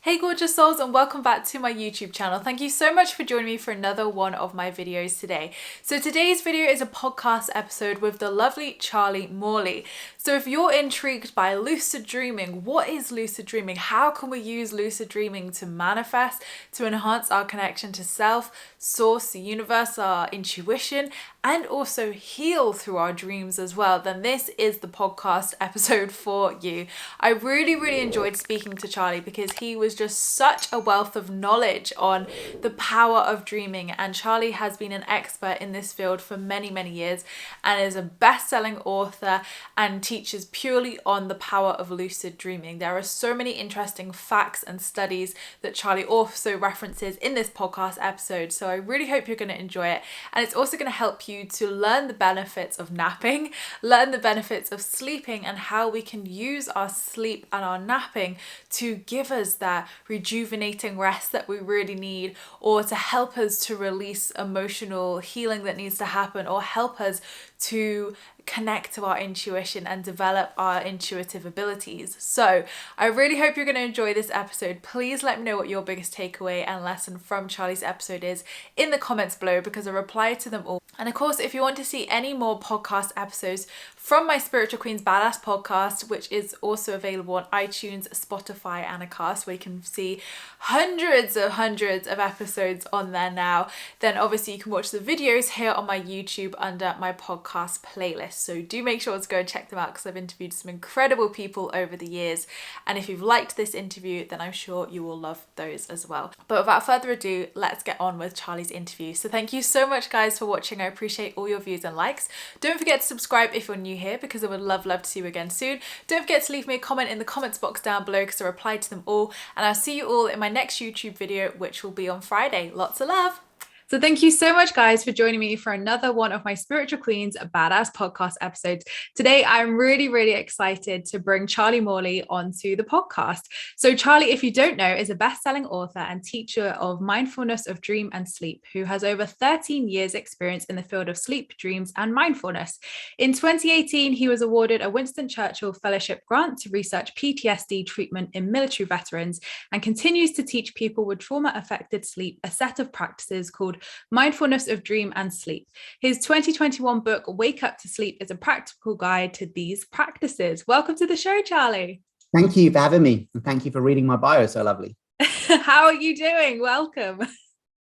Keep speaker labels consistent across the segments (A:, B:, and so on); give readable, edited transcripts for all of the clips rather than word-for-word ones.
A: Hey gorgeous souls, and welcome back to my YouTube channel. Thank you so much for joining me for another one of my videos today. So today's video is a podcast episode with the lovely Charlie Morley. So if you're intrigued by lucid dreaming, what is lucid dreaming? How can we use lucid dreaming to manifest, to enhance our connection to self, source, the universe, our intuition, and also heal through our dreams as well, then this is the podcast episode for you. I really enjoyed speaking to Charlie because he was just such a wealth of knowledge on the power of dreaming, and Charlie has been an expert in this field for many years and is a best-selling author and teaches purely on the power of lucid dreaming. There are so many interesting facts and studies that Charlie also references in this podcast episode, so I really hope you're going to enjoy it, and it's also going to help you to learn the benefits of napping, learn the benefits of sleeping, and how we can use our sleep and our napping to give us that rejuvenating rest that we really need, or to help us to release emotional healing that needs to happen, or help us to connect to our intuition and develop our intuitive abilities. So I really hope you're going to enjoy this episode. Please let me know what your biggest takeaway and lesson from Charlie's episode is in the comments below, because I reply to them all. And of course, if you want to see any more podcast episodes from my Spiritual Queens Badass podcast, which is also available on iTunes, Spotify, and Acast, where you can see hundreds of episodes on there now, then obviously you can watch the videos here on my YouTube under my podcast playlist. So do make sure to go and check them out, because I've interviewed some incredible people over the years. And if you've liked this interview, then I'm sure you will love those as well. But without further ado, let's get on with Charlie's interview. So thank you so much, guys, for watching. I appreciate all your views and likes. Don't forget to subscribe if you're new here, because I would love to see you again soon. Don't forget to leave me a comment in the comments box down below, because I reply to them all. And I'll see you all in my next YouTube video, which will be on Friday. Lots of love. So thank you so much, guys, for joining me for another one of my Spiritual Queens Badass podcast episodes. Today, I'm really excited to bring Charlie Morley onto the podcast. So Charlie, if you don't know, is a best-selling author and teacher of mindfulness of dream and sleep, who has over 13 years experience in the field of sleep, dreams, and mindfulness. In 2018, he was awarded a Winston Churchill Fellowship grant to research PTSD treatment in military veterans, and continues to teach people with trauma-affected sleep a set of practices called Mindfulness of Dream and Sleep. His 2021 book, Wake Up to Sleep, is a practical guide to these practices. Welcome to the show, Charlie.
B: Thank you for having me. And thank you for reading my bio so lovely.
A: How are you doing? Welcome.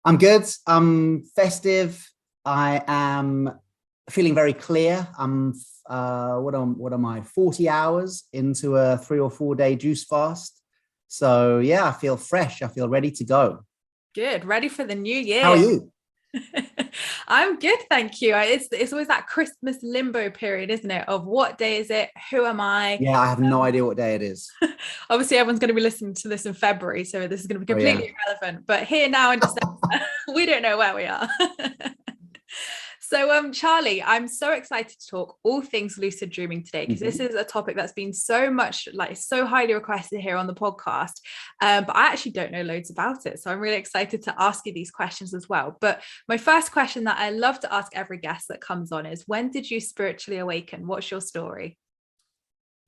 B: I'm good. I'm festive. I am feeling very clear. I'm, what am I, 40 hours into a 3 or 4 day juice fast. So yeah, I feel fresh. I feel ready to go.
A: Good. Ready for the new year.
B: How are you?
A: I'm good, thank you. It's always that Christmas limbo period, isn't it? Of what day is it? Who am I?
B: Yeah, I have no idea what day it is.
A: Obviously, everyone's going to be listening to this in February, so this is going to be completely irrelevant. But here now in December, we don't know where we are. So, Charlie, I'm so excited to talk all things lucid dreaming today, because this is a topic that's been so highly requested here on the podcast. But I actually don't know loads about it. So I'm really excited to ask you these questions as well. But my first question that I love to ask every guest that comes on is, when did you spiritually awaken? What's your story?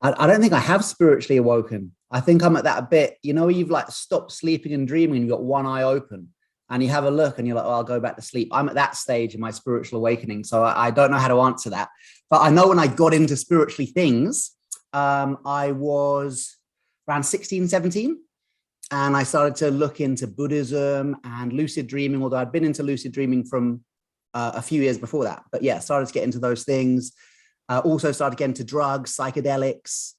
B: I don't think I have spiritually awoken. I think I'm at that bit, where you've stopped sleeping and dreaming and you've got one eye open. And you have a look and you're like, oh, I'll go back to sleep. I'm at that stage in my spiritual awakening. So I don't know how to answer that. But I know when I got into spiritually things, I was around 16, 17. And I started to look into Buddhism and lucid dreaming, although I'd been into lucid dreaming from a few years before that. But yeah, started to get into those things. Also started getting into drugs, psychedelics,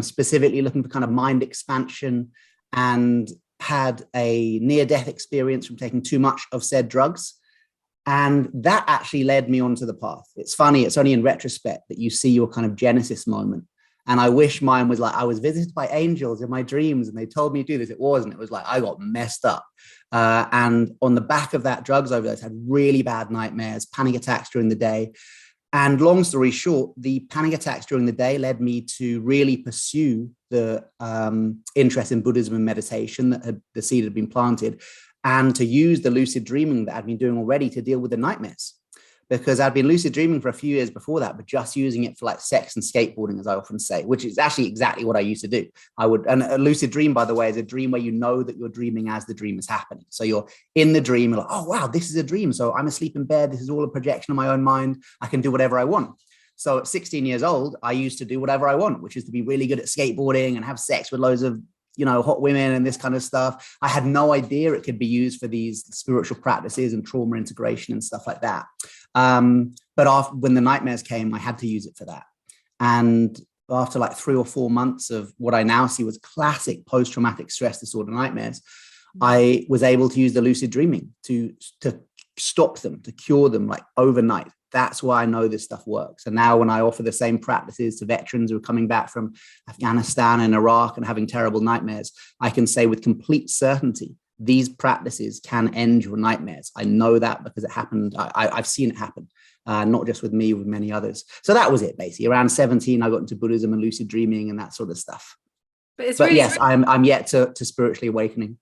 B: specifically looking for kind of mind expansion, and had a near-death experience from taking too much of said drugs. And that actually led me onto the path. It's funny, it's only in retrospect that you see your kind of genesis moment. And I wish mine was I was visited by angels in my dreams and they told me to do this. It wasn't. It was I got messed up. And on the back of that drugs overdose, had really bad nightmares, panic attacks during the day. And long story short, the panic attacks during the day led me to really pursue the interest in Buddhism and meditation the seed had been planted, and to use the lucid dreaming that I'd been doing already to deal with the nightmares. because I'd been lucid dreaming for a few years before that, but just using it for like sex and skateboarding, as I often say, which is actually exactly what I used to do. And a lucid dream, by the way, is a dream where you know that you're dreaming as the dream is happening. So you're in the dream, you're like, oh, wow, this is a dream. So I'm asleep in bed. This is all a projection of my own mind. I can do whatever I want. So at 16 years old, I used to do whatever I want, which is to be really good at skateboarding and have sex with loads of, hot women and this kind of stuff. I had no idea it could be used for these spiritual practices and trauma integration and stuff like that. But when the nightmares came, I had to use it for that. And after like 3 or 4 months of what I now see was classic post-traumatic stress disorder nightmares, I was able to use the lucid dreaming to stop them, to cure them like overnight. That's why I know this stuff works. And now when I offer the same practices to veterans who are coming back from Afghanistan and Iraq and having terrible nightmares, I can say with complete certainty, these practices can end your nightmares. I know that because it happened. I've seen it happen, not just with me, with many others. So that was it, basically. Around 17, I got into Buddhism and lucid dreaming and that sort of stuff. But yes, I'm yet to spiritually awaken.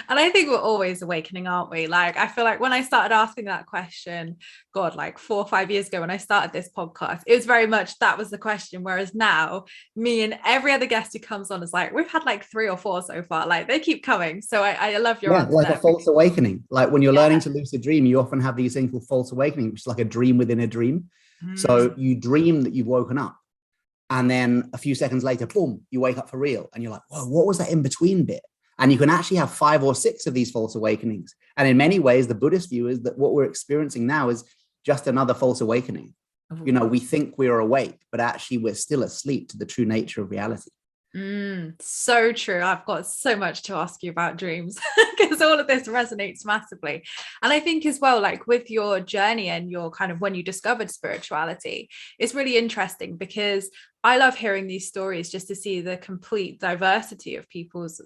A: And I think we're always awakening, aren't we? Like, I feel like when I started asking that question, God, like 4 or 5 years ago, when I started this podcast, it was very much that was the question. Whereas now, me and every other guest who comes on is like, we've had like 3 or 4 so far. Like, they keep coming. So I love your answer.
B: Like a false awakening. Like when you're learning to lucid dream, you often have these things called false awakening, which is like a dream within a dream. So you dream that you've woken up. And then a few seconds later, boom, you wake up for real. And you're like, whoa, what was that in between bit? And you can actually have 5 or 6 of these false awakenings. And in many ways, the Buddhist view is that what we're experiencing now is just another false awakening. We think we're awake, but actually we're still asleep to the true nature of reality.
A: So true. I've got so much to ask you about dreams because all of this resonates massively. And I think as well, like with your journey and your kind of when you discovered spirituality, it's really interesting because I love hearing these stories just to see the complete diversity of people's,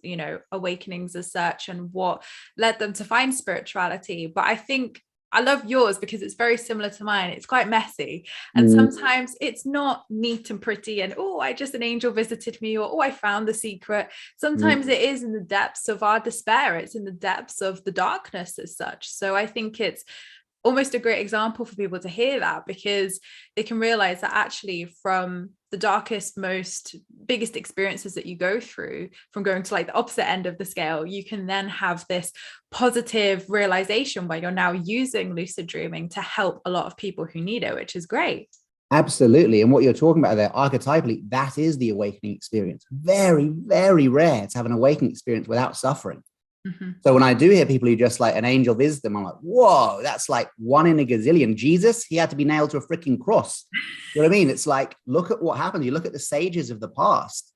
A: awakenings as such and what led them to find spirituality. But I think I love yours because it's very similar to mine. It's quite messy. And sometimes it's not neat and pretty and, oh, an angel visited me, or, oh, I found the secret. Sometimes it is in the depths of our despair. It's in the depths of the darkness as such. So I think it's almost a great example for people to hear that because they can realize that actually from the darkest, biggest experiences that you go through, from going to like the opposite end of the scale, you can then have this positive realization where you're now using lucid dreaming to help a lot of people who need it, which is great.
B: Absolutely. And what you're talking about there, archetypally, that is the awakening experience. Very, very rare to have an awakening experience without suffering. So when I do hear people who just like an angel visits them, I'm like, whoa, that's like 1 in a gazillion. Jesus, he had to be nailed to a freaking cross. You know what I mean? It's like, look at what happened. You look at the sages of the past.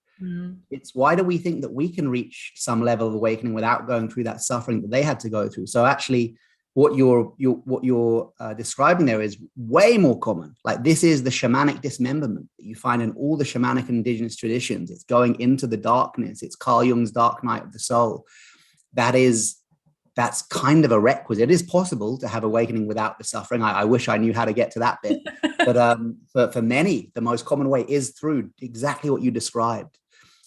B: It's why do we think that we can reach some level of awakening without going through that suffering that they had to go through? So actually, what you're describing there is way more common. Like this is the shamanic dismemberment that you find in all the shamanic and indigenous traditions. It's going into the darkness. It's Carl Jung's dark night of the soul. That's kind of a requisite. It is possible to have awakening without the suffering. I wish I knew how to get to that bit. But for many, the most common way is through exactly what you described,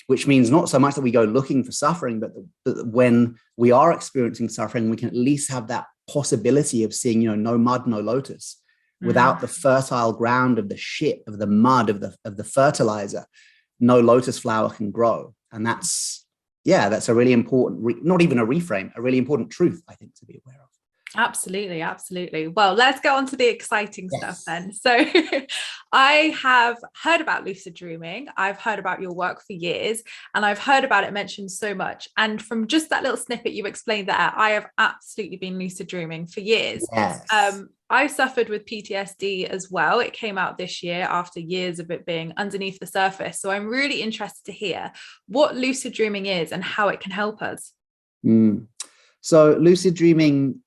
B: which means not so much that we go looking for suffering, but that when we are experiencing suffering, we can at least have that possibility of seeing, no mud, no lotus. Without the fertile ground of the shit, of the mud, of the fertilizer, no lotus flower can grow. And that's a really important, not even a reframe, a really important truth, I think, to be aware of.
A: Absolutely. Absolutely. Well, let's get on to the exciting stuff then. So I have heard about lucid dreaming. I've heard about your work for years and I've heard about it mentioned so much. And from just that little snippet you explained there, I have absolutely been lucid dreaming for years.
B: Yes.
A: I suffered with PTSD as well. It came out this year after years of it being underneath the surface. So I'm really interested to hear what lucid dreaming is and how it can help us.
B: So lucid dreaming,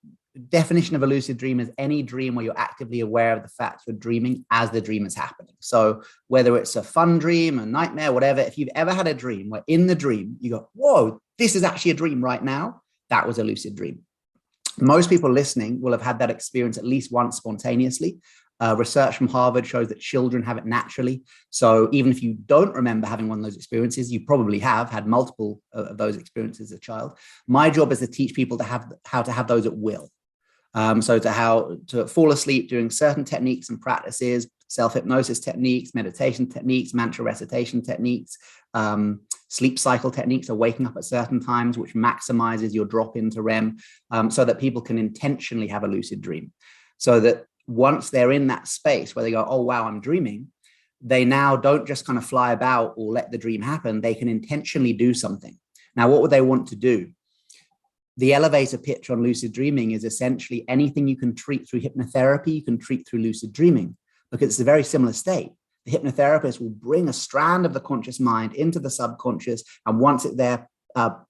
B: definition of a lucid dream is any dream where you're actively aware of the fact you're dreaming as the dream is happening. So whether it's a fun dream, a nightmare, whatever, if you've ever had a dream where in the dream you go, whoa, this is actually a dream right now, that was a lucid dream. Most people listening will have had that experience at least once spontaneously. Research from Harvard shows that children have it naturally. So even if you don't remember having one of those experiences, you probably have had multiple of those experiences as a child. My job is to teach people how to have those at will. So to fall asleep doing certain techniques and practices, self-hypnosis techniques, meditation techniques, mantra recitation techniques, sleep cycle techniques, or waking up at certain times, which maximizes your drop into REM, so that people can intentionally have a lucid dream. So that once they're in that space where they go, oh, wow, I'm dreaming, they now don't just kind of fly about or let the dream happen. They can intentionally do something. Now, what would they want to do? The elevator pitch on lucid dreaming is essentially anything you can treat through hypnotherapy, you can treat through lucid dreaming, because it's a very similar state. The hypnotherapist will bring a strand of the conscious mind into the subconscious, and once it's there,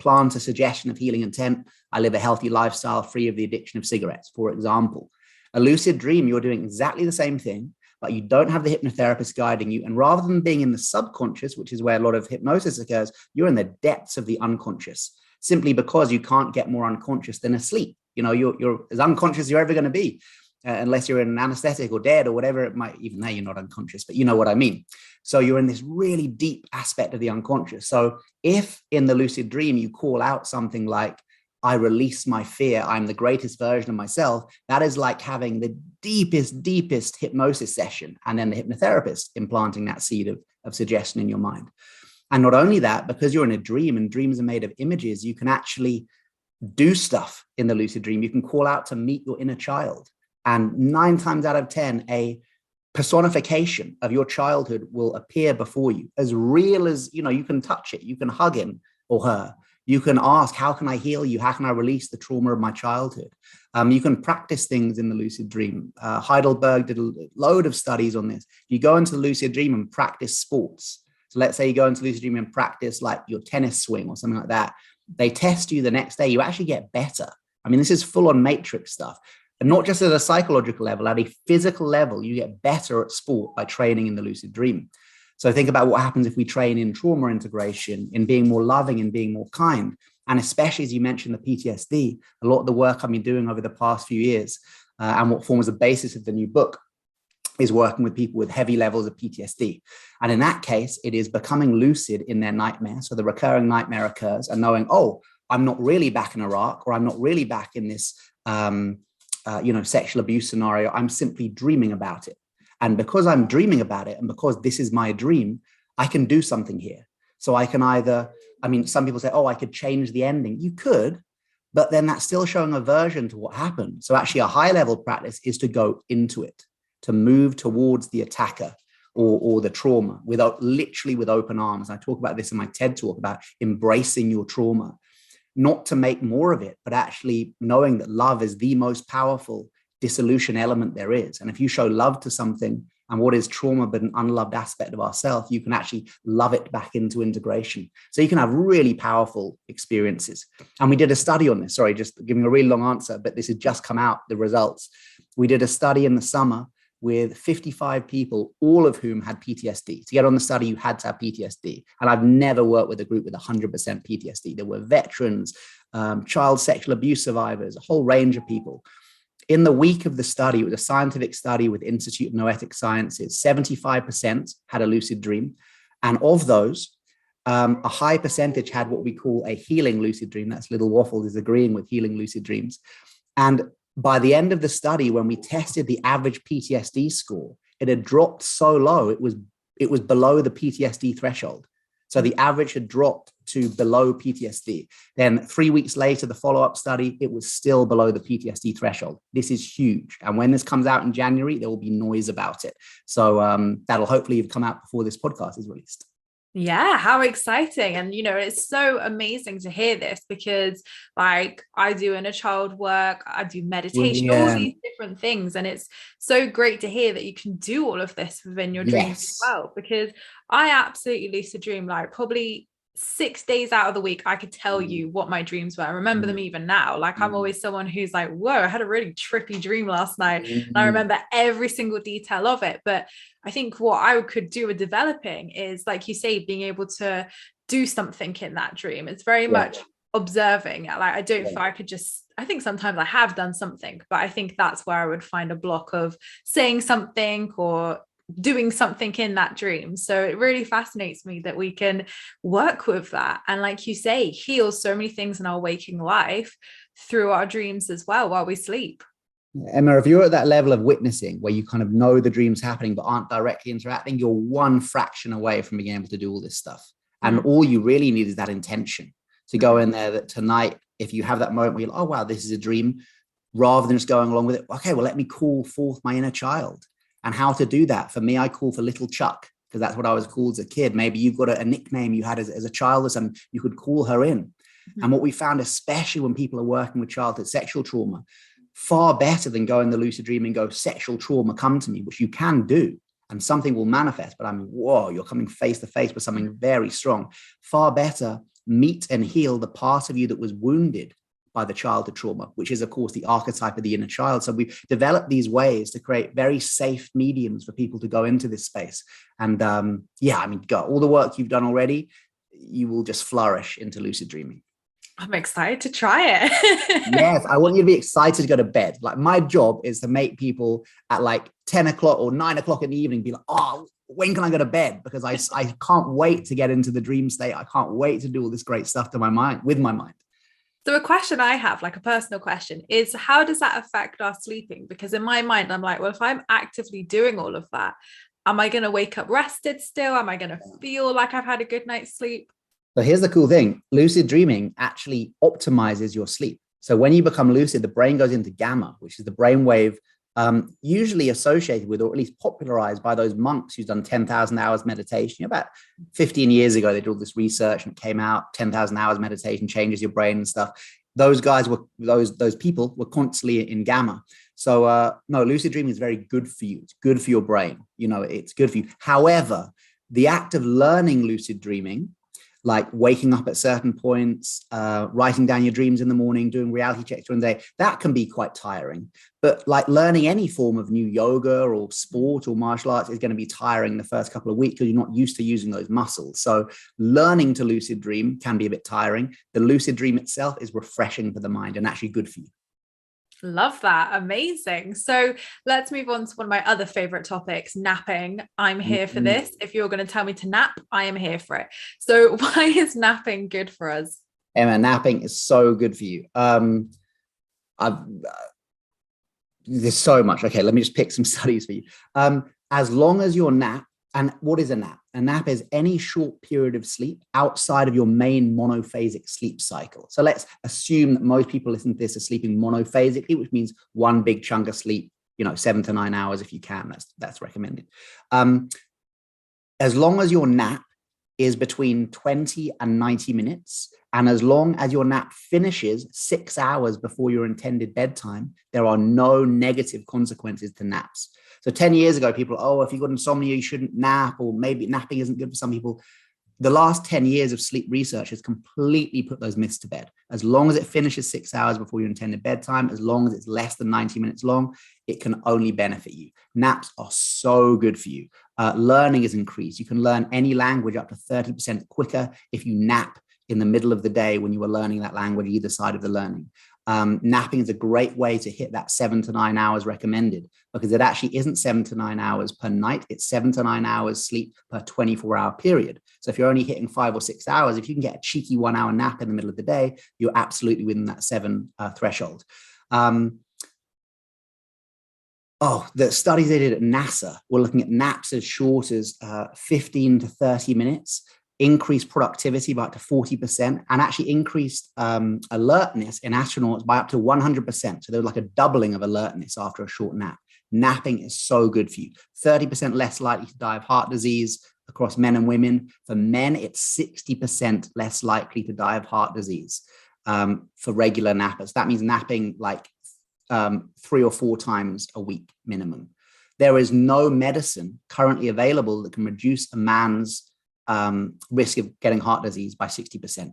B: plant a suggestion of healing intent. I live a healthy lifestyle free of the addiction of cigarettes, for example. A lucid dream, you're doing exactly the same thing, but you don't have the hypnotherapist guiding you. And rather than being in the subconscious, which is where a lot of hypnosis occurs, you're in the depths of the unconscious, simply because you can't get more unconscious than asleep. You know, you're as unconscious as you're ever going to be, unless you're in an anesthetic or dead or whatever it might. Even though you're not unconscious, but you know what I mean. So you're in this really deep aspect of the unconscious. So if in the lucid dream you call out something like, I release my fear, I'm the greatest version of myself, that is like having the deepest hypnosis session, and then the hypnotherapist implanting that seed of suggestion in your mind. And not only that, because you're in a dream and dreams are made of images, you can actually do stuff in the lucid dream. You can call out to meet your inner child. And 9 times out of 10, a personification of your childhood will appear before you, as real as, you know, you can touch it, you can hug him or her. You can ask, how can I heal you? How can I release the trauma of my childhood? You can practice things in the lucid dream. Heidelberg did a load of studies on this. You go into the lucid dream and practice sports. So let's say you go into lucid dream and practice like your tennis swing or something like that. They test you the next day. You actually get better. I mean, this is full on matrix stuff. And not just at a psychological level, at a physical level, you get better at sport by training in the lucid dream. So think about what happens if we train in trauma integration, in being more loving and being more kind. And especially as you mentioned, the PTSD, a lot of the work I've been doing over the past few years, and what forms the basis of the new book, is working with people with heavy levels of PTSD. And in that case, it is becoming lucid in their nightmare. So the recurring nightmare occurs, and knowing, oh, I'm not really back in Iraq, or I'm not really back in this sexual abuse scenario. I'm simply dreaming about it. And because I'm dreaming about it, and because this is my dream, I can do something here. So I can either, I mean, some people say, oh, I could change the ending. You could, but then that's still showing aversion to what happened. So actually a high level practice is to go into it, to move towards the attacker or the trauma literally with open arms. I talk about this in my TED talk about embracing your trauma, not to make more of it, but actually knowing that love is the most powerful dissolution element there is. And if you show love to something, and what is trauma but an unloved aspect of ourselves, you can actually love it back into integration. So you can have really powerful experiences. And we did a study on this. Sorry, just giving a really long answer, but this has just come out, the results. We did a study in the summer with 55 people, all of whom had PTSD. To get on the study, you had to have PTSD. And I've never worked with a group with 100% PTSD. There were veterans, child sexual abuse survivors, a whole range of people. In the week of the study, it was a scientific study with Institute of Noetic Sciences, 75% had a lucid dream. And of those, a high percentage had what we call a healing lucid dream. That's Little Waffles is agreeing with healing lucid dreams. And by the end of the study, when we tested the average PTSD score, it had dropped so low, it was below the PTSD threshold. So the average had dropped to below PTSD. Then 3 weeks later, the follow-up study, it was still below the PTSD threshold. This is huge. And when this comes out in January, there will be noise about it. So that'll hopefully come out before this podcast is released.
A: Yeah, how exciting. And, you know, it's so amazing to hear this, because like I do inner child work, I do meditation, all these different things. And it's so great to hear that you can do all of this within your dreams as well, because I absolutely lucid dream like probably 6 days out of the week. I could tell you what my dreams were. I remember them even now. Like I'm always someone who's like, whoa, I had a really trippy dream last night. And I remember every single detail of it. But I think what I could do with developing is, like you say, being able to do something in that dream. It's very much observing. Like I don't feel I could just, I think sometimes I have done something, but I think that's where I would find a block of saying something or doing something in that dream. So it really fascinates me that we can work with that. And like you say, heal so many things in our waking life through our dreams as well while we sleep.
B: Emma, if you're at that level of witnessing where you kind of know the dream's happening but aren't directly interacting, you're one fraction away from being able to do all this stuff. And all you really need is that intention to go in there that tonight, if you have that moment where you're like, oh, wow, this is a dream, rather than just going along with it. Okay, well, let me call forth my inner child. And how to do that? For me, I call for little Chuck, because that's what I was called as a kid. Maybe you've got a nickname you had as a child or something, you could call her in. And what we found, especially when people are working with childhood sexual trauma, far better than go in the lucid dream and go, sexual trauma, come to me, which you can do, and something will manifest. But I mean, whoa, you're coming face to face with something very strong. Far better meet and heal the part of you that was wounded by the childhood trauma, which is, of course, the archetype of the inner child. So we've developed these ways to create very safe mediums for people to go into this space. And yeah, I mean, go all the work you've done already, you will just flourish into lucid dreaming.
A: I'm excited to try it.
B: Yes, I want you to be excited to go to bed. Like, my job is to make people at like 10 o'clock or 9 o'clock in the evening be like, oh, when can I go to bed? Because I can't wait to get into the dream state. I can't wait to do all this great stuff to my mind, with my mind.
A: So a question I have, like a personal question, is how does that affect our sleeping? Because in my mind, I'm like, well, if I'm actively doing all of that, am I going to wake up rested still? Am I going to feel like I've had a good night's sleep?
B: So here's the cool thing. Lucid dreaming actually optimizes your sleep. So when you become lucid, the brain goes into gamma, which is the brainwave usually associated with, or at least popularized by, those monks who've done 10,000 hours meditation. About 15 years ago, they did all this research and it came out, 10,000 hours meditation changes your brain and stuff. Those guys were, those people were constantly in gamma. So no, lucid dreaming is very good for you. It's good for your brain. You know, it's good for you. However, the act of learning lucid dreaming, like waking up at certain points, writing down your dreams in the morning, doing reality checks during the day, that can be quite tiring. But like learning any form of new yoga or sport or martial arts is going to be tiring the first couple of weeks because you're not used to using those muscles. So learning to lucid dream can be a bit tiring. The lucid dream itself is refreshing for the mind and actually good for you.
A: Love that. Amazing. So let's move on to one of my other favorite topics, napping. I'm here for this. If you're going to tell me to nap, I am here for it. So why is napping good for us?
B: Emma, napping is so good for you. There's so much. Okay, let me just pick some studies for you. As long as your nap, and what is a nap? A nap is any short period of sleep outside of your main monophasic sleep cycle. So let's assume that most people listening to this are sleeping monophasically, which means one big chunk of sleep, 7 to 9 hours if you can. That's recommended. As long as your nap is between 20 and 90 minutes, and as long as your nap finishes 6 hours before your intended bedtime, there are no negative consequences to naps. So 10 years ago, people, if you've got insomnia, you shouldn't nap, or maybe napping isn't good for some people. The last 10 years of sleep research has completely put those myths to bed. As long as it finishes 6 hours before your intended bedtime, as long as it's less than 90 minutes long, it can only benefit you. Naps are so good for you. Learning is increased. You can learn any language up to 30% quicker if you nap in the middle of the day when you are learning that language, either side of the learning. Napping is a great way to hit that 7 to 9 hours recommended, because it actually isn't 7 to 9 hours per night. It's 7 to 9 hours sleep per 24-hour period. So if you're only hitting 5 or 6 hours, if you can get a cheeky 1 hour nap in the middle of the day, you're absolutely within that 7 threshold. The studies they did at NASA were looking at naps as short as 15 to 30 minutes, increased productivity by up to 40%, and actually increased alertness in astronauts by up to 100%. So there was like a doubling of alertness after a short nap. Napping is so good for you. 30% less likely to die of heart disease across men and women. For men, it's 60% less likely to die of heart disease for regular nappers. That means napping like 3 or 4 times a week minimum. There is no medicine currently available that can reduce a man's risk of getting heart disease by 60%.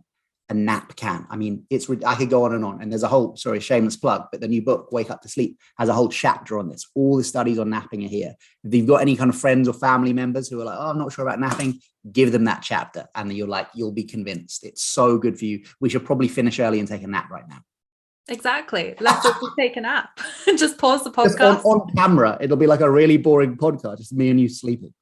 B: A nap can. I mean, I could go on. And there's a whole, shameless plug, but the new book, Wake Up to Sleep, has a whole chapter on this. All the studies on napping are here. If you've got any kind of friends or family members who are like, I'm not sure about napping, give them that chapter and you'll be convinced. It's so good for you. We should probably finish early and take a nap right now.
A: Exactly. Let's just take a nap. Just pause the podcast.
B: Just on camera. It'll be like a really boring podcast, just me and you sleeping.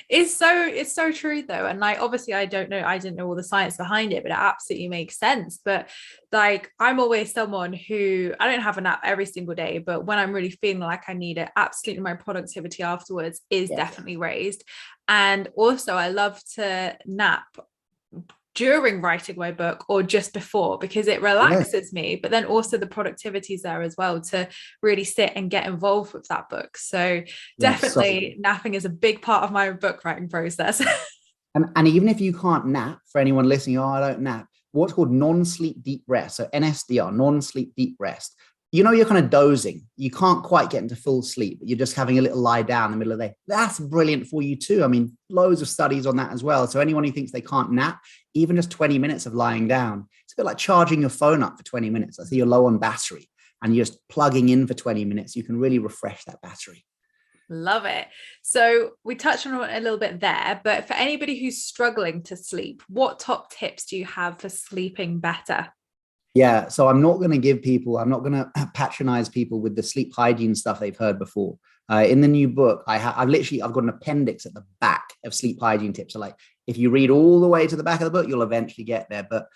A: It's so true though. And like obviously I didn't know all the science behind it, but it absolutely makes sense. But like I'm always someone who, I don't have a nap every single day, but when I'm really feeling like I need it, absolutely my productivity afterwards is definitely raised. And also I love to nap during writing my book or just before, because it relaxes me, but then also the productivity is there as well to really sit and get involved with that book. So definitely napping is a big part of my book writing process.
B: And even if you can't nap, for anyone listening, oh, I don't nap, what's called non-sleep deep rest, so NSDR, non-sleep deep rest. You know, you're kind of dozing. You can't quite get into full sleep, but you're just having a little lie down in the middle of the day. That's brilliant for you too. I mean, loads of studies on that as well. So anyone who thinks they can't nap, even just 20 minutes of lying down, it's a bit like charging your phone up for 20 minutes. Let's say you're low on battery and you're just plugging in for 20 minutes. You can really refresh that battery.
A: Love it. So we touched on it a little bit there, but for anybody who's struggling to sleep, what top tips do you have for sleeping better?
B: Yeah, so I'm not going to give people, I'm not going to patronize people with the sleep hygiene stuff they've heard before. In the new book, I've got an appendix at the back of sleep hygiene tips. So like, if you read all the way to the back of the book, you'll eventually get there. But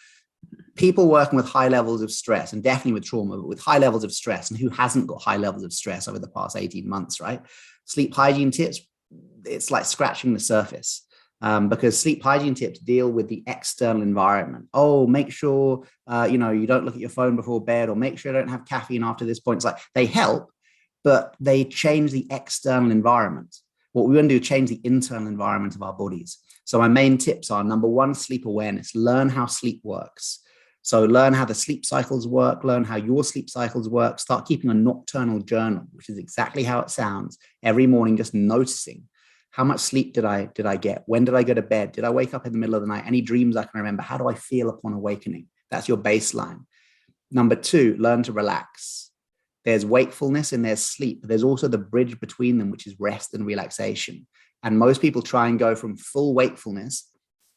B: people working with high levels of stress, and definitely with trauma, but with high levels of stress, and who hasn't got high levels of stress over the past 18 months, right? Sleep hygiene tips, it's like scratching the surface. Because sleep hygiene tips deal with the external environment. Oh, make sure you don't look at your phone before bed, or make sure you don't have caffeine after this point. It's like they help, but they change the external environment. What we want to do is change the internal environment of our bodies. So my main tips are: number one, sleep awareness. Learn how sleep works. So learn how the sleep cycles work, learn how your sleep cycles work, start keeping a nocturnal journal, which is exactly how it sounds. Every morning, just noticing, how much sleep did I get? When did I go to bed? Did I wake up in the middle of the night? Any dreams I can remember? How do I feel upon awakening? That's your baseline. Number two, learn to relax. There's wakefulness and there's sleep. There's also the bridge between them, which is rest and relaxation. And most people try and go from full wakefulness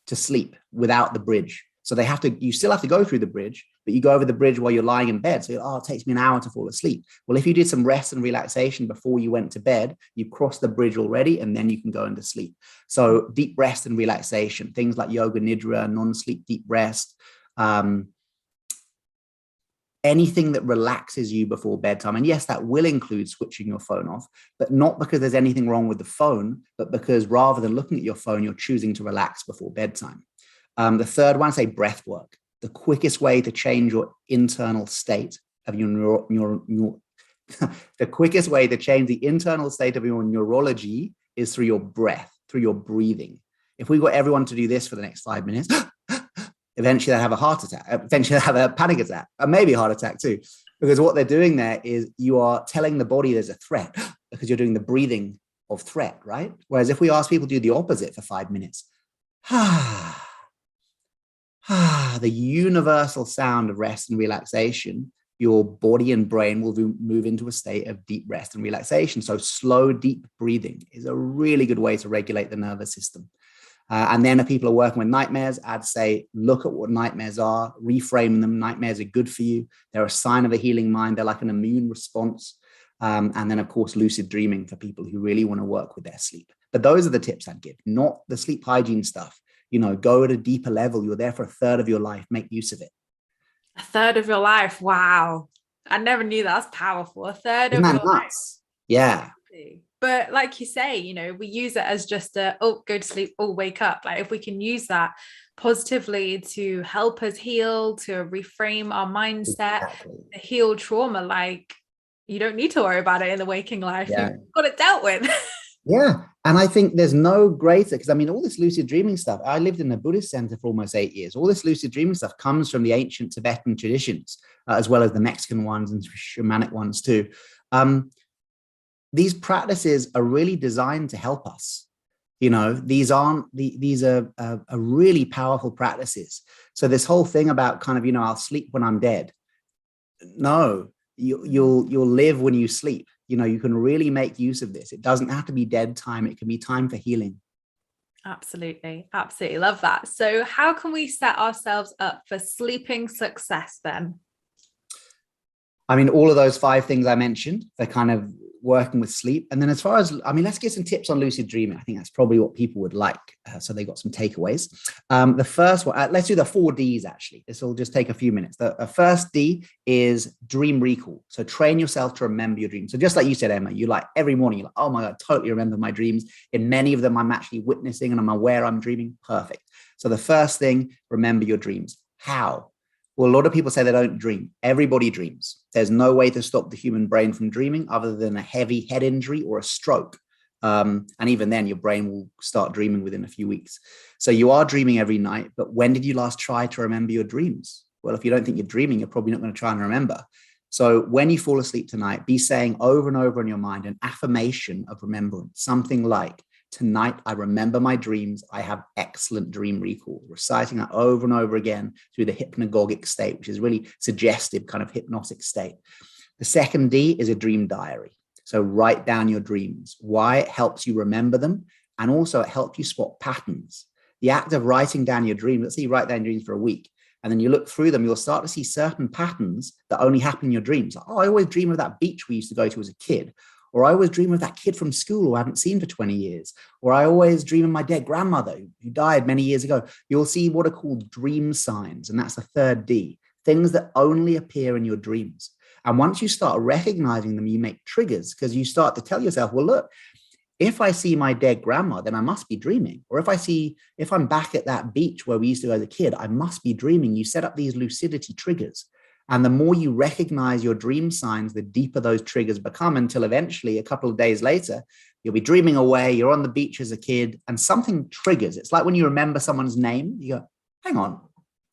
B: to sleep without the bridge. So you still have to go through the bridge, but you go over the bridge while you're lying in bed. So, it takes me an hour to fall asleep. Well, if you did some rest and relaxation before you went to bed, you've crossed the bridge already, and then you can go into sleep. So deep rest and relaxation, things like yoga nidra, non-sleep deep rest, anything that relaxes you before bedtime. And yes, that will include switching your phone off, but not because there's anything wrong with the phone, but because rather than looking at your phone, you're choosing to relax before bedtime. The third one, say breath work. The quickest way to change your internal state of your the quickest way to change the internal state of your neurology is through your breath, through your breathing. If we got everyone to do this for the next 5 minutes, eventually they'll have a heart attack, eventually they'll have a panic attack, and maybe a heart attack too. Because what they're doing there is you are telling the body there's a threat because you're doing the breathing of threat, right? Whereas if we ask people to do the opposite for 5 minutes, the universal sound of rest and relaxation, your body and brain will move into a state of deep rest and relaxation. So slow, deep breathing is a really good way to regulate the nervous system. And then if people are working with nightmares, I'd say, look at what nightmares are, reframe them. Nightmares are good for you. They're a sign of a healing mind. They're like an immune response. And then, of course, lucid dreaming for people who really want to work with their sleep. But those are the tips I'd give, not the sleep hygiene stuff. Go at a deeper level. You're there for a third of your life. Make use of it.
A: A third of your life. Wow. I never knew that. That's powerful. A third
B: Isn't
A: of
B: that
A: your
B: nuts? Yeah.
A: life. But like you say, we use it as just go to sleep, wake up. Like if we can use that positively to help us heal, to reframe our mindset, to heal trauma, like you don't need to worry about it in the waking life.
B: Yeah.
A: You've got it dealt with.
B: Yeah. And I think there's no greater, because all this lucid dreaming stuff, I lived in a Buddhist center for almost 8 years. All this lucid dreaming stuff comes from the ancient Tibetan traditions, as well as the Mexican ones and shamanic ones too. These practices are really designed to help us. These are really powerful practices. So this whole thing about I'll sleep when I'm dead. No, you'll live when you sleep. You can really make use of this. It doesn't have to be dead time. It can be time for healing.
A: Absolutely. Absolutely. Love that. So how can we set ourselves up for sleeping success then?
B: I mean, all of those 5 things I mentioned, they're kind of working with sleep. And then as far as, I mean, let's get some tips on lucid dreaming. I think that's probably what people would like. So they got some takeaways. The first one, let's do the 4 Ds actually. This will just take a few minutes. The first D is dream recall. So train yourself to remember your dreams. So just like you said, Emma, you like every morning, you're like, oh my God, I totally remember my dreams. In many of them, I'm actually witnessing and I'm aware I'm dreaming. Perfect. So the first thing, remember your dreams. How? Well, a lot of people say they don't dream. Everybody dreams. There's no way to stop the human brain from dreaming other than a heavy head injury or a stroke. And even then, your brain will start dreaming within a few weeks. So you are dreaming every night. But when did you last try to remember your dreams? Well, if you don't think you're dreaming, you're probably not going to try and remember. So when you fall asleep tonight, be saying over and over in your mind an affirmation of remembrance, something like, tonight, I remember my dreams. I have excellent dream recall. Reciting that over and over again through the hypnagogic state, which is really suggestive kind of hypnotic state. The second D is a dream diary. So write down your dreams, why it helps you remember them, and also it helps you spot patterns. The act of writing down your dreams, let's say you write down your dreams for a week, and then you look through them, you'll start to see certain patterns that only happen in your dreams. Like, oh, I always dream of that beach we used to go to as a kid. Or I always dream of that kid from school who I haven't seen for 20 years. Or I always dream of my dead grandmother who died many years ago. You'll see what are called dream signs. And that's the third D, things that only appear in your dreams. And once you start recognizing them, you make triggers because you start to tell yourself, well, look, if I see my dead grandma, then I must be dreaming. Or if I'm back at that beach where we used to go as a kid, I must be dreaming. You set up these lucidity triggers. And the more you recognize your dream signs, the deeper those triggers become until eventually a couple of days later, you'll be dreaming away. You're on the beach as a kid and something triggers. It's like when you remember someone's name, you go, hang on,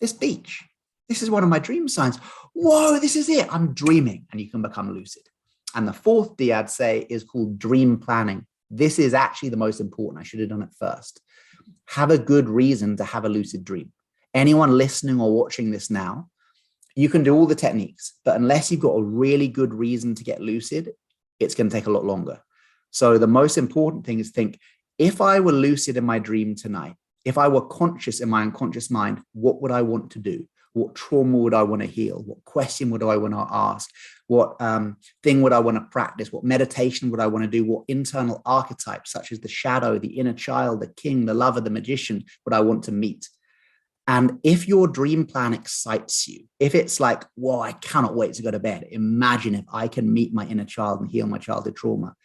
B: this beach, this is one of my dream signs. Whoa, this is it. I'm dreaming. And you can become lucid. And the fourth D, I'd say, is called dream planning. This is actually the most important. I should have done it first. Have a good reason to have a lucid dream. Anyone listening or watching this now, you can do all the techniques, but unless you've got a really good reason to get lucid, it's going to take a lot longer. So the most important thing is think, if I were lucid in my dream tonight, if I were conscious in my unconscious mind, what would I want to do? What trauma would I want to heal? What question would I want to ask? What thing would I want to practice? What meditation would I want to do? What internal archetypes, such as the shadow, the inner child, the king, the lover, the magician, would I want to meet? And if your dream plan excites you, if it's like, whoa, I cannot wait to go to bed. Imagine if I can meet my inner child and heal my childhood trauma,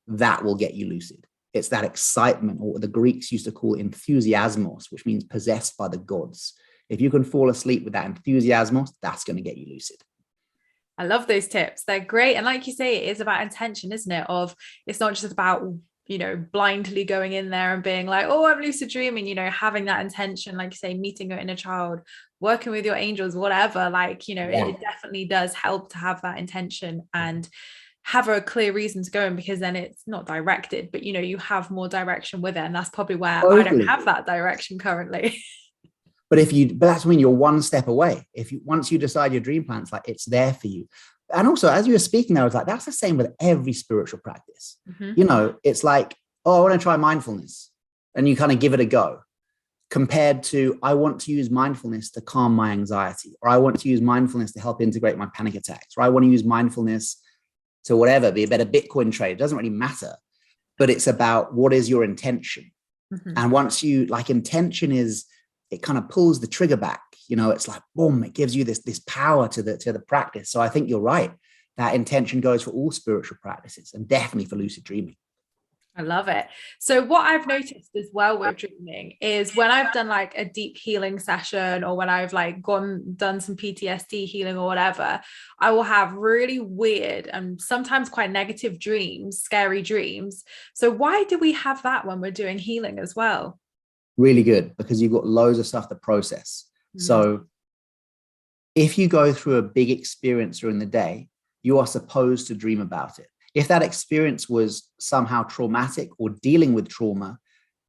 B: that will get you lucid. It's that excitement, or what the Greeks used to call enthusiasmos, which means possessed by the gods. If you can fall asleep with that enthusiasmos, that's going to get you lucid.
A: I love those tips. They're great. And like you say, it is about intention, isn't it? It's not just about, blindly going in there and being like, oh, I'm lucid dreaming, having that intention, like you say, meeting your inner child, working with your angels, whatever, it definitely does help to have that intention and have a clear reason to go in, because then it's not directed, but you have more direction with it. And that's probably where I don't have that direction currently.
B: But that's when you're one step away. Once you decide your dream plan, it's there for you. And also, as you were speaking, I was like, that's the same with every spiritual practice. Mm-hmm. It's like, oh, I want to try mindfulness. And you kind of give it a go, compared to, I want to use mindfulness to calm my anxiety, or I want to use mindfulness to help integrate my panic attacks, or I want to use mindfulness to whatever, be a better Bitcoin trade. It doesn't really matter, but it's about what is your intention. Mm-hmm. And once intention is, it kind of pulls the trigger back. It's like, boom, it gives you this power to the practice. So I think you're right. That intention goes for all spiritual practices, and definitely for lucid dreaming.
A: I love it. So what I've noticed as well with dreaming is when I've done like a deep healing session, or when I've done some PTSD healing or whatever, I will have really weird and sometimes quite negative dreams, scary dreams. So why do we have that when we're doing healing as well?
B: Really good, because you've got loads of stuff to process. So if you go through a big experience during the day, you are supposed to dream about it. If that experience was somehow traumatic or dealing with trauma,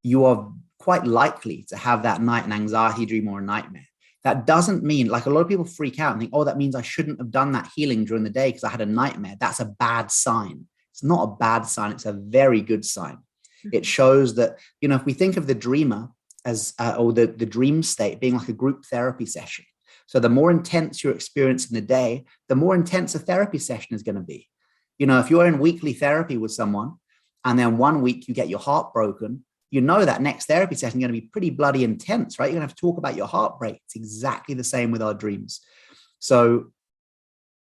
B: you are quite likely to have that night an anxiety dream or a nightmare. That doesn't mean, like, a lot of people freak out and think, oh, that means I shouldn't have done that healing during the day because I had a nightmare. That's a bad sign. It's not a bad sign. It's a very good sign. It shows that, if we think of the dreamer as, or the dream state being like a group therapy session. So the more intense you're experiencing the day, the more intense a therapy session is going to be. You know, if you're in weekly therapy with someone and then one week you get your heart broken, you know that next therapy session is going to be pretty bloody intense, right? You're going to have to talk about your heartbreak. It's exactly the same with our dreams. So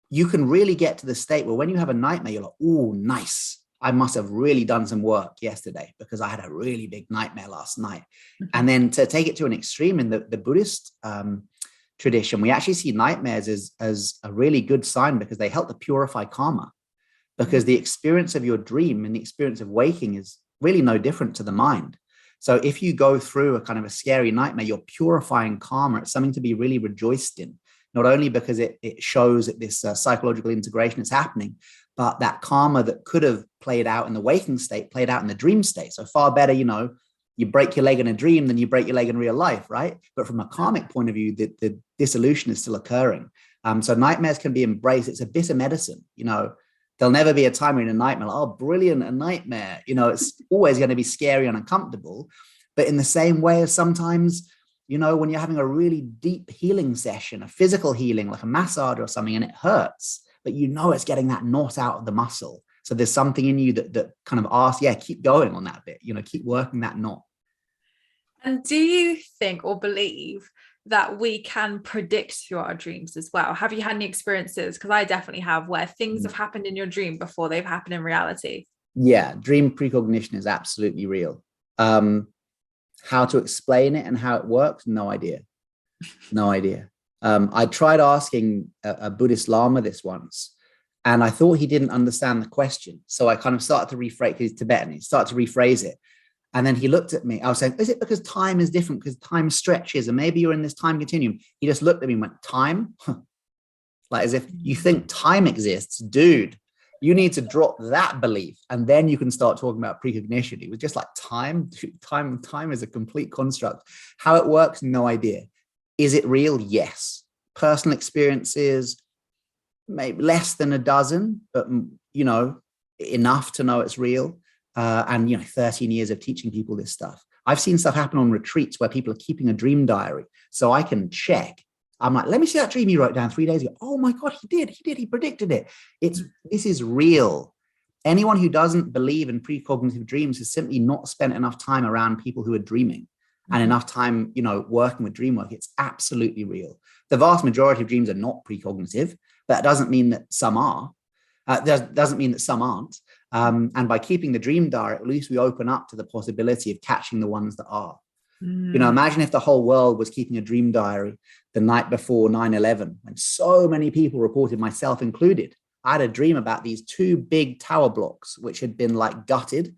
B: you can really get to the state where when you have a nightmare, you're like, oh, nice. I must have really done some work yesterday because I had a really big nightmare last night. Mm-hmm. And then to take it to an extreme in the Buddhist tradition, we actually see nightmares as a really good sign because they help to purify karma. Because the experience of your dream and the experience of waking is really no different to the mind. So if you go through a kind of a scary nightmare, you're purifying karma. It's something to be really rejoiced in, not only because it shows that this psychological integration is happening, but that karma that could have played out in the waking state, played out in the dream state. So far better, you know, you break your leg in a dream than you break your leg in real life, right? But from a karmic point of view, the dissolution is still occurring. So nightmares can be embraced. It's a bitter medicine, you know. There'll never be a time where in a nightmare, like, oh, brilliant, a nightmare. You know, it's always going to be scary and uncomfortable. But in the same way as sometimes, you know, when you're having a really deep healing session, a physical healing, like a massage or something, and it hurts, but you know it's getting that knot out of the muscle. So there's something in you that kind of asks, yeah, keep going on that bit, you know, keep working that knot.
A: And do you think or believe that we can predict through our dreams as well? Have you had any experiences? Because I definitely have, where things have happened in your dream before they've happened in reality.
B: Yeah, dream precognition is absolutely real. How to explain it and how it works, no idea. No idea. I tried asking a Buddhist Lama this once, and I thought he didn't understand the question. So I kind of started to rephrase, he's Tibetan, he started to rephrase it. And then he looked at me. I was saying, is it because time is different? Because time stretches and maybe you're in this time continuum. He just looked at me and went, time? Like as if you think time exists. Dude, you need to drop that belief and then you can start talking about precognition. It was just like time is a complete construct. How it works, no idea. Is it real? Yes. Personal experiences, maybe less than a dozen, but you know, enough to know it's real. And, you know, 13 years of teaching people this stuff. I've seen stuff happen on retreats where people are keeping a dream diary. So I can check. I'm like, let me see that dream you wrote down 3 days ago. Oh my God, he predicted it. This is real. Anyone who doesn't believe in precognitive dreams has simply not spent enough time around people who are dreaming and enough time, you know, working with dream work. It's absolutely real. The vast majority of dreams are not precognitive, but that doesn't mean that some are. Doesn't mean that some aren't. And by keeping the dream diary, at least we open up to the possibility of catching the ones that are. You know, imagine if the whole world was keeping a dream diary the night before 9/11, when so many people reported, myself included. I had a dream about these 2 big tower blocks, which had been like gutted.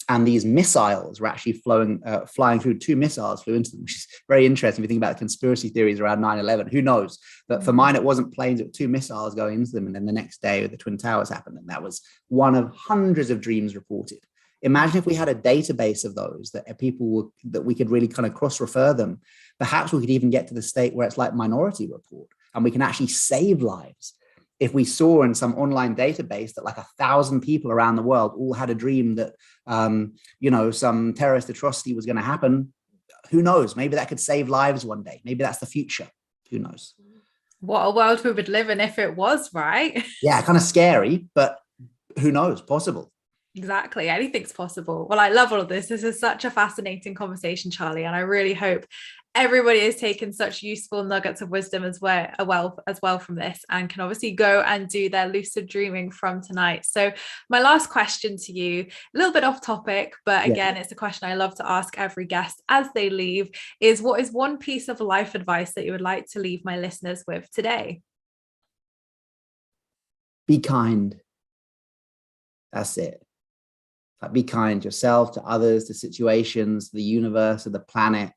B: And these missiles were actually flying through. 2 missiles flew into them, which is very interesting. If you think about the conspiracy theories around 9/11, who knows? But for mine, it wasn't planes, it was 2 missiles going into them. And then the next day, the Twin Towers happened. And that was one of hundreds of dreams reported. Imagine if we had a database of those that we could really kind of cross-refer them. Perhaps we could even get to the state where it's like Minority Report and we can actually save lives. If we saw in some online database that like 1,000 people around the world all had a dream that, you know, some terrorist atrocity was going to happen, who knows? Maybe that could save lives one day. Maybe that's the future. Who knows?
A: What a world we would live in if it was, right?
B: Yeah, kind of scary, but who knows? Possible.
A: Exactly. Anything's possible. Well, I love all of this. This is such a fascinating conversation, Charlie. And I really hope everybody has taken such useful nuggets of wisdom as well from this, and can obviously go and do their lucid dreaming from tonight. So my last question to you, a little bit off topic, but again, it's a question I love to ask every guest as they leave, is what is one piece of life advice that you would like to leave my listeners with today?
B: Be kind. That's it. Like, be kind to yourself, to others, to situations, the universe, to the planet.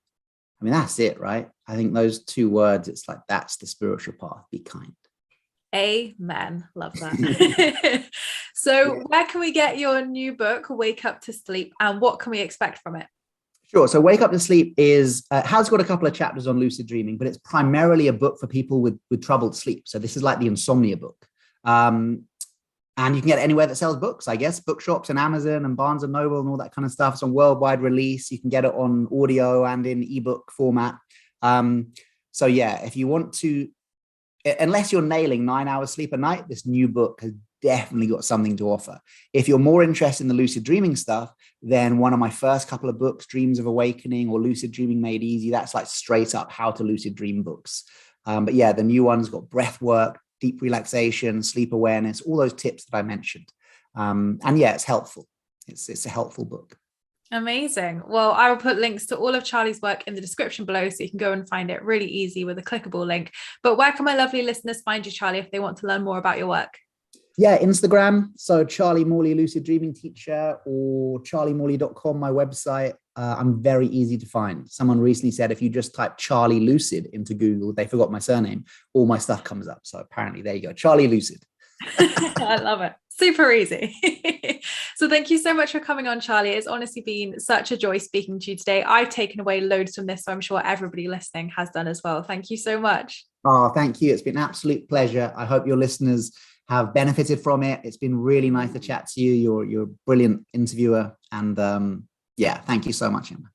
B: I mean, that's it, right? I think those 2 words, it's like, that's the spiritual path. Be kind.
A: Amen. Love that. So where can we get your new book, Wake Up to Sleep, and what can we expect from it?
B: Sure. So Wake Up to Sleep has got a couple of chapters on lucid dreaming, but it's primarily a book for people with troubled sleep. So this is like the insomnia book. And you can get it anywhere that sells books, I guess, bookshops and Amazon and Barnes and Noble and all that kind of stuff. It's on worldwide release. You can get it on audio and in ebook format. So yeah, if you want to, unless you're nailing 9 hours sleep a night, this new book has definitely got something to offer. If you're more interested in the lucid dreaming stuff, then one of my first couple of books, Dreams of Awakening or Lucid Dreaming Made Easy, that's like straight up how to lucid dream books. But yeah, the new one's got breath work, deep relaxation, sleep awareness, all those tips that I mentioned. And yeah, it's helpful. It's a helpful book.
A: Amazing. Well, I will put links to all of Charlie's work in the description below, so you can go and find it really easy with a clickable link. But where can my lovely listeners find you, Charlie, if they want to learn more about your work?
B: Yeah, Instagram. So Charlie Morley, Lucid Dreaming Teacher, or charliemorley.com, my website. I'm very easy to find. Someone recently said if you just type Charlie Lucid into Google, they forgot my surname, all my stuff comes up. So apparently, there you go, Charlie Lucid.
A: I love it. Super easy. So thank you so much for coming on, Charlie. It's honestly been such a joy speaking to you today. I've taken away loads from this, so I'm sure everybody listening has done as well. Thank you so much.
B: Oh, thank you. It's been an absolute pleasure. I hope your listeners have benefited from it. It's been really nice to chat to you. You're a brilliant interviewer. And yeah, thank you so much, Emma.